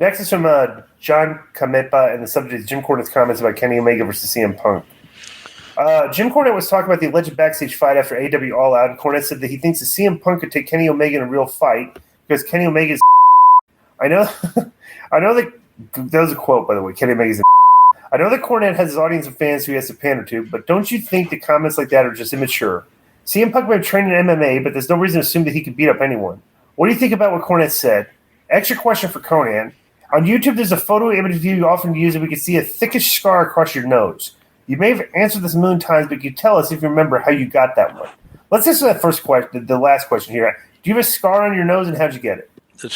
Next is from John Kamepa, and the subject is Jim Cornette's comments about Kenny Omega versus CM Punk. Jim Cornette was talking about the alleged backstage fight after AEW All Out, and Cornette said that he thinks that CM Punk could take Kenny Omega in a real fight because Kenny Omega is I know that was a quote, by the way. Kenny Omega's I know that Cornette has his audience of fans who he has to pander to, but don't you think that comments like that are just immature? CM Punk may have trained in MMA, but there's no reason to assume that he could beat up anyone. What do you think about what Cornette said? Extra question for Konnan. On YouTube, there's a photo image of you often used, and we can see a thickish scar across your nose. You may have answered this a million times, but can you tell us if you remember how you got that one? Let's answer that first question, the last question here. Do you have a scar on your nose, and how'd you get it? The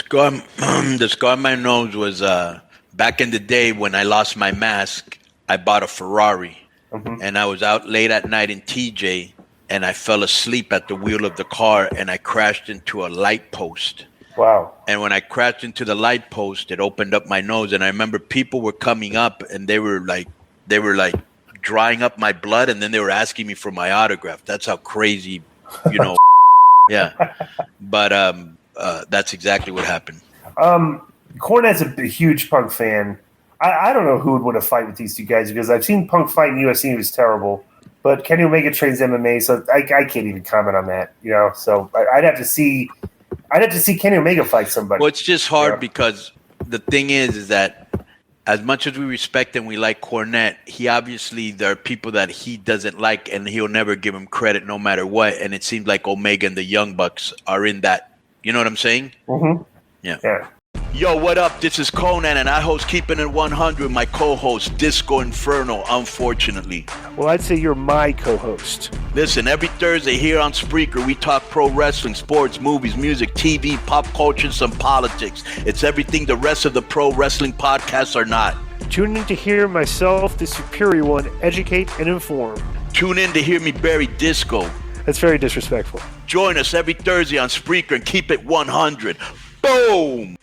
scar on my nose was back in the day when I lost my mask. I bought a Ferrari, and I was out late at night in TJ, and I fell asleep at the wheel of the car, and I crashed into a light post. Wow. And when I crashed into the light post, it opened up my nose, and I remember people were coming up, and they were like drying up my blood, and then they were asking me for my autograph. That's how crazy, yeah. But that's exactly what happened. Cornette's a huge Punk fan. I don't know who would win a fight with these two guys because I've seen Punk fight in UFC. He was terrible. But Kenny Omega trains MMA, so I can't even comment on that. So I'd have to see Kenny Omega fight somebody. Well, it's just hard because the thing is that as much as we respect and we like Cornette, there are people that he doesn't like, and he'll never give him credit no matter what. And it seems like Omega and the Young Bucks are in that. You know what I'm saying? Mm-hmm. Yeah. Yo, what up? This is Konnan, and I host Keeping It 100, my co-host, Disco Inferno, unfortunately. Well, I'd say you're my co-host. Listen, every Thursday here on Spreaker, we talk pro wrestling, sports, movies, music, TV, pop culture, and some politics. It's everything the rest of the pro wrestling podcasts are not. Tune in to hear myself, the superior one, educate and inform. Tune in to hear me bury Disco. That's very disrespectful. Join us every Thursday on Spreaker and keep it 100. Boom!